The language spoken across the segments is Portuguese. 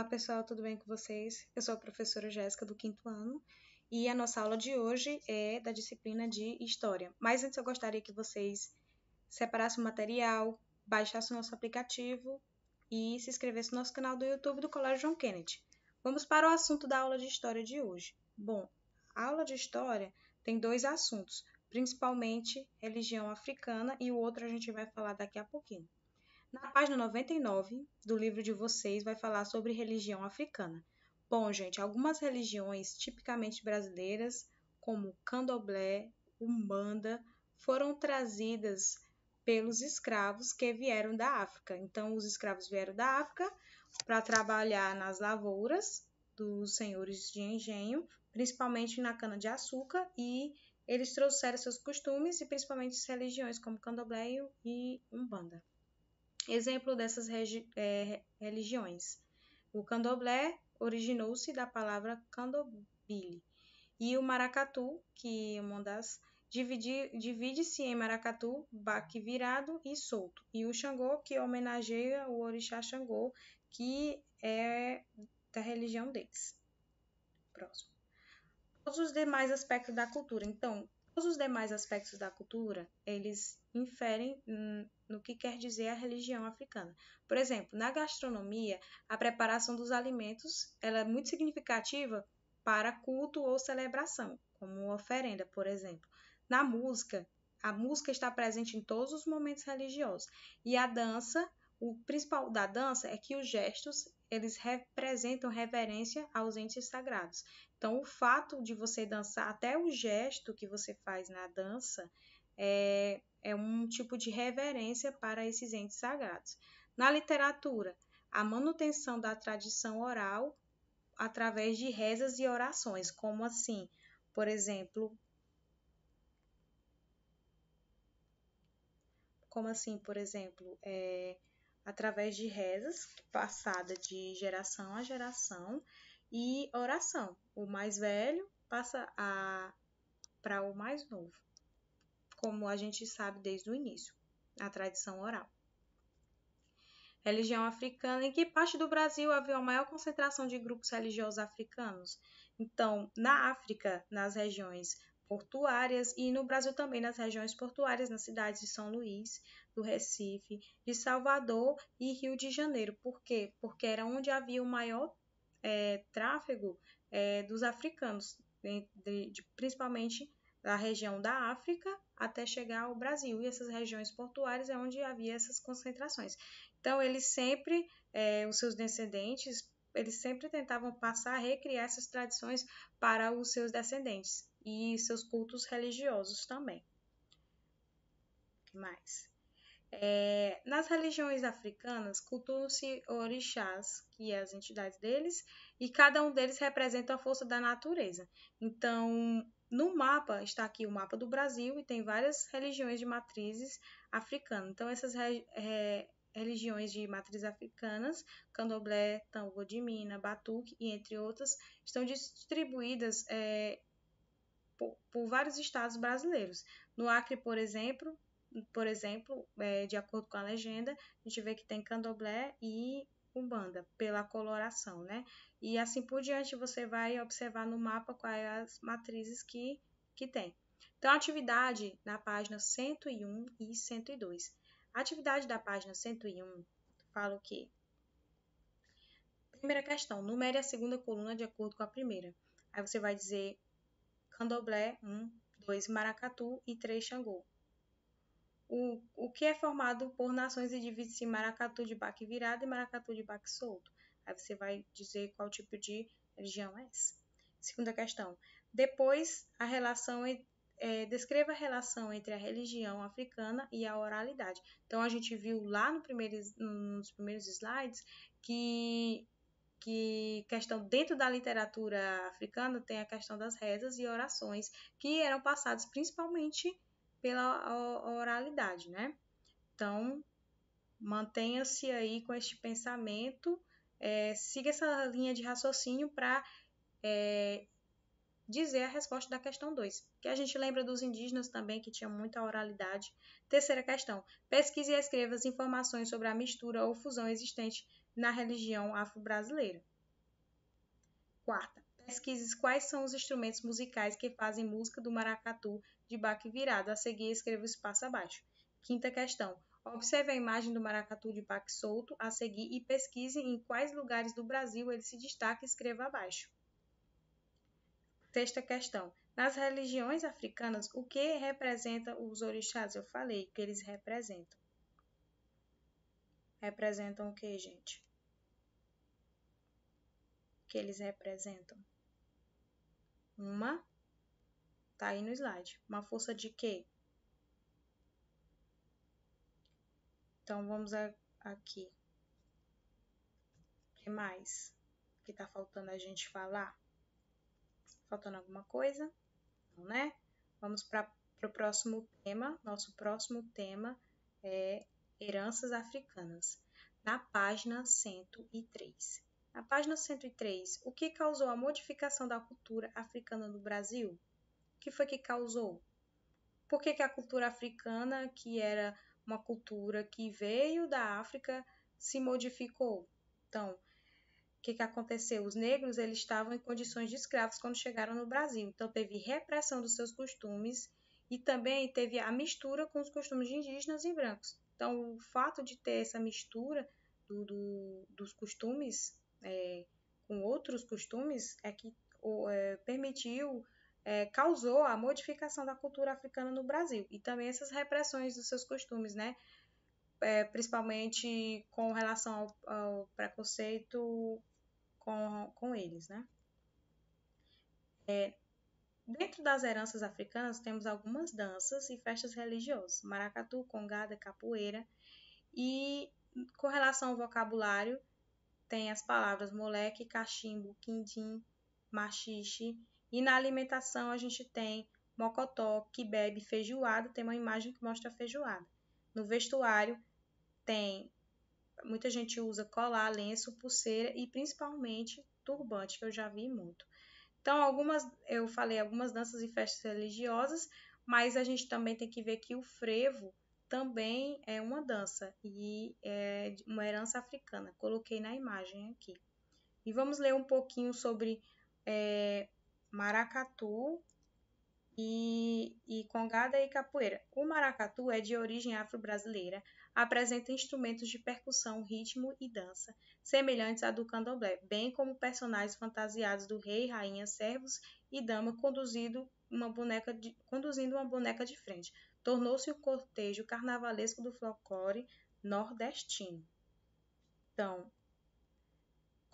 Olá pessoal, tudo bem com vocês? Eu sou a professora Jéssica do 5º ano e a nossa aula de hoje é da disciplina de História. Mas antes eu gostaria que vocês separassem o material, baixassem o nosso aplicativo e se inscrevessem no nosso canal do YouTube do Colégio João Kennedy. Vamos para o assunto da aula de História de hoje. Bom, a aula de História tem dois assuntos, principalmente religião africana e o outro a gente vai falar daqui a pouquinho. Na página 99 do livro de vocês vai falar sobre religião africana. Bom, gente, algumas religiões tipicamente brasileiras, como Candomblé, Umbanda, foram trazidas pelos escravos que vieram da África. Então, os escravos vieram da África para trabalhar nas lavouras dos senhores de engenho, principalmente na cana-de-açúcar, e eles trouxeram seus costumes e principalmente as religiões como Candomblé e Umbanda. Exemplo dessas religiões. O candomblé originou-se da palavra candomblé. E o maracatu, que é uma das divide-se em maracatu, baque virado e solto. E o Xangô, que homenageia o orixá Xangô, que é da religião deles. Próximo. Todos os demais aspectos da cultura. Então, todos os demais aspectos da cultura, eles inferem no que quer dizer a religião africana. Por exemplo, na gastronomia, a preparação dos alimentos ela é muito significativa para culto ou celebração, como oferenda, por exemplo. Na música, a música está presente em todos os momentos religiosos. E a dança, o principal da dança é que os gestos eles representam reverência aos entes sagrados. Então, o fato de você dançar, até o gesto que você faz na dança, é um tipo de reverência para esses entes sagrados. Na literatura, a manutenção da tradição oral através de rezas e orações, como assim, por exemplo, através de rezas passada de geração a geração e oração. O mais velho passa para o mais novo, como a gente sabe desde o início, a tradição oral. Religião africana. Em que parte do Brasil havia a maior concentração de grupos religiosos africanos? Então, na África, nas regiões portuárias e no Brasil também nas regiões portuárias, nas cidades de São Luís, do Recife, de Salvador e Rio de Janeiro. Por quê? Porque era onde havia o maior tráfego dos africanos, principalmente da região da África até chegar ao Brasil. E essas regiões portuárias é onde havia essas concentrações. Então, os seus descendentes, eles sempre tentavam passar a recriar essas tradições para os seus descendentes e seus cultos religiosos também. O que mais? Nas religiões africanas, cultuam-se orixás, que é as entidades deles, e cada um deles representa a força da natureza. Então, no mapa, está aqui o mapa do Brasil, e tem várias religiões de matrizes africanas. Então, essas religiões de matriz africanas, Candomblé, Tambor de Mina, Batuque e entre outras, estão distribuídas por vários estados brasileiros. No Acre, por exemplo, de acordo com a legenda, a gente vê que tem Candomblé e Umbanda, pela coloração, né? E assim por diante, você vai observar no mapa quais as matrizes que tem. Então, a atividade na página 101 e 102. A atividade da página 101 fala o quê? Primeira questão, numere a segunda coluna de acordo com a primeira. Aí você vai dizer Candomblé, 1, 2, Maracatu e 3, Xangô. O que é formado por nações e divide-se em maracatu de baque virado e maracatu de baque solto. Aí você vai dizer qual tipo de religião é essa. Segunda questão. Depois, descreva a relação entre a religião africana e a oralidade. Então, a gente viu lá nos primeiros slides que questão dentro da literatura africana tem a questão das rezas e orações que eram passadas principalmente pela oralidade, né? Então, mantenha-se aí com este pensamento, siga essa linha de raciocínio para dizer a resposta da questão 2, que a gente lembra dos indígenas também, que tinham muita oralidade. Terceira questão, pesquise e escreva as informações sobre a mistura ou fusão existente na religião afro-brasileira. Quarta, pesquise quais são os instrumentos musicais que fazem música do maracatu de baque virado. A seguir, escreva o espaço abaixo. Quinta questão. Observe a imagem do maracatu de baque solto a seguir e pesquise em quais lugares do Brasil ele se destaca e escreva abaixo. Sexta questão. Nas religiões africanas, o que representa os orixás? Eu falei que eles representam. Representam o que, gente? O que eles representam? Tá aí no slide. Uma força de quê? Então, vamos aqui. O que mais que tá faltando a gente falar? Faltando alguma coisa? Não, né? Vamos para o próximo tema. Nosso próximo tema é heranças africanas. Na página 103. Na página 103, o que causou a modificação da cultura africana no Brasil? O que foi que causou? Por que a cultura africana, que era uma cultura que veio da África, se modificou? Então, o que aconteceu? Os negros eles estavam em condições de escravos quando chegaram no Brasil. Então, teve repressão dos seus costumes e também teve a mistura com os costumes de indígenas e brancos. Então, o fato de ter essa mistura dos costumes com outros costumes é que permitiu causou a modificação da cultura africana no Brasil e também essas repressões dos seus costumes, né? Principalmente com relação ao preconceito com eles, né? Dentro das heranças africanas temos algumas danças e festas religiosas, maracatu, congada, capoeira, e com relação ao vocabulário tem as palavras moleque, cachimbo, quindim, machixe. E na alimentação a gente tem mocotó, que bebe feijoada, tem uma imagem que mostra a feijoada. No vestuário tem, muita gente usa colar, lenço, pulseira e principalmente turbante, que eu já vi muito. Então, eu falei algumas danças e festas religiosas, mas a gente também tem que ver que o frevo também é uma dança e é uma herança africana. Coloquei na imagem aqui. E vamos ler um pouquinho sobre maracatu e congada e capoeira. O maracatu é de origem afro-brasileira, apresenta instrumentos de percussão, ritmo e dança, semelhantes à do candomblé, bem como personagens fantasiados do rei, rainha, servos e dama conduzindo uma boneca de frente. Tornou-se o cortejo carnavalesco do folclore nordestino. Então,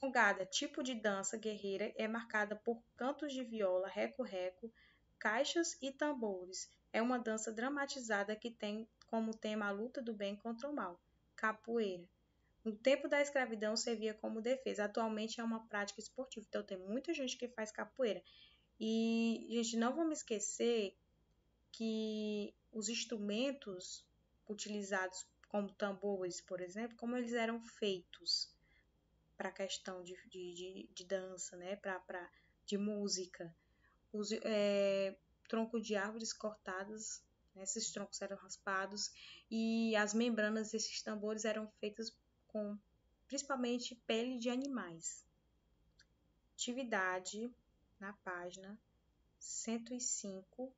congada, tipo de dança guerreira, é marcada por cantos de viola, reco-reco, caixas e tambores. É uma dança dramatizada que tem como tema a luta do bem contra o mal. Capoeira. No tempo da escravidão servia como defesa. Atualmente é uma prática esportiva. Então tem muita gente que faz capoeira. E, gente, não vamos esquecer que os instrumentos utilizados como tambores, por exemplo, como eles eram feitos para a questão de dança, né? De música. Tronco de árvores cortadas, né? Esses troncos eram raspados e as membranas desses tambores eram feitas com principalmente pele de animais. Atividade na página 105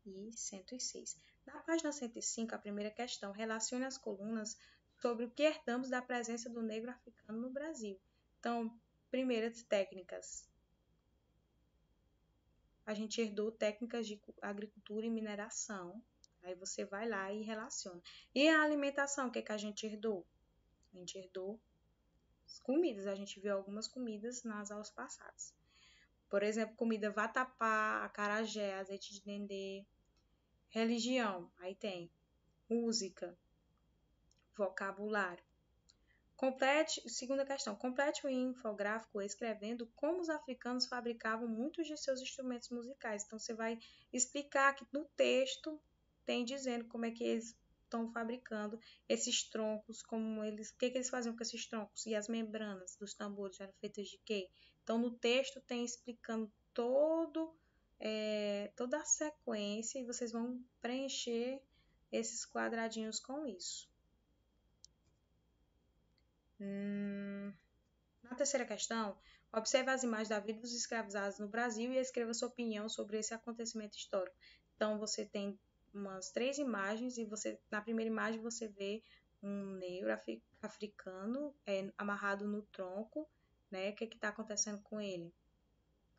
e 106. Na página 105, a primeira questão, relacione as colunas sobre o que herdamos da presença do negro africano no Brasil. Então, primeiras técnicas. A gente herdou técnicas de agricultura e mineração. Aí você vai lá e relaciona. E a alimentação, o que a gente herdou? A gente herdou as comidas. A gente viu algumas comidas nas aulas passadas. Por exemplo, comida vatapá, acarajé, azeite de dendê. Religião, aí tem música, vocabulário. Segunda questão, complete o infográfico escrevendo como os africanos fabricavam muitos de seus instrumentos musicais. Então, você vai explicar que no texto tem dizendo como é que eles estão fabricando esses troncos, o que eles faziam com esses troncos e as membranas dos tambores eram feitas de quê? Então, no texto tem explicando toda a sequência e vocês vão preencher esses quadradinhos com isso. Na terceira questão, Observe as imagens da vida dos escravizados no Brasil e escreva sua opinião sobre esse acontecimento histórico. Então, você tem umas 3 imagens e na primeira imagem você vê um negro africano amarrado no tronco, né? O que está acontecendo com ele?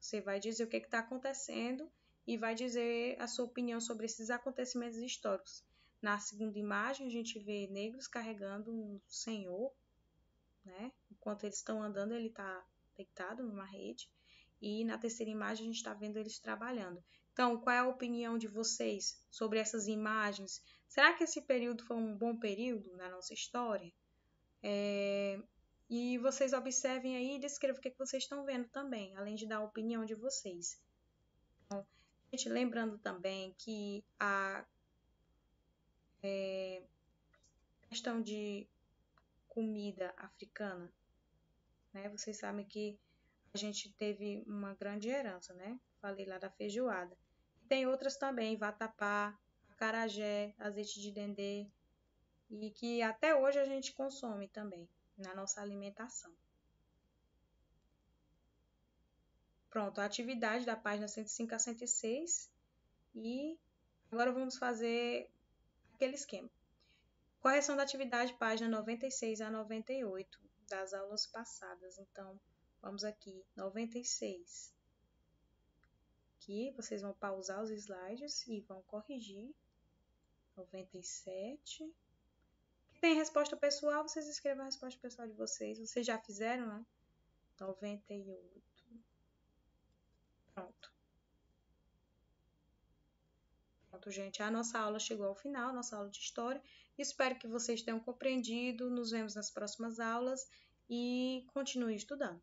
Você vai dizer o que está acontecendo e vai dizer a sua opinião sobre esses acontecimentos históricos. Na segunda imagem, a gente vê negros carregando um senhor, né? Enquanto eles estão andando, ele está deitado numa rede. E na terceira imagem, a gente está vendo eles trabalhando. Então, qual é a opinião de vocês sobre essas imagens? Será que esse período foi um bom período na nossa história? E vocês observem aí e descrevam o que vocês estão vendo também, além de dar a opinião de vocês. Então, gente, lembrando também que a questão de comida africana, né? Vocês sabem que a gente teve uma grande herança, né? Falei lá da feijoada. Tem outras também, vatapá, acarajé, azeite de dendê, e que até hoje a gente consome também na nossa alimentação. Pronto, a atividade da página 105 a 106. E agora vamos fazer aquele esquema. Correção da atividade, página 96 a 98 das aulas passadas. Então, vamos aqui, 96. Aqui vocês vão pausar os slides e vão corrigir. 97. Tem resposta pessoal, vocês escrevam a resposta pessoal de vocês. Vocês já fizeram, né? 98. Pronto. Pronto, gente. A nossa aula chegou ao final, nossa aula de história. Espero que vocês tenham compreendido. Nos vemos nas próximas aulas e continue estudando.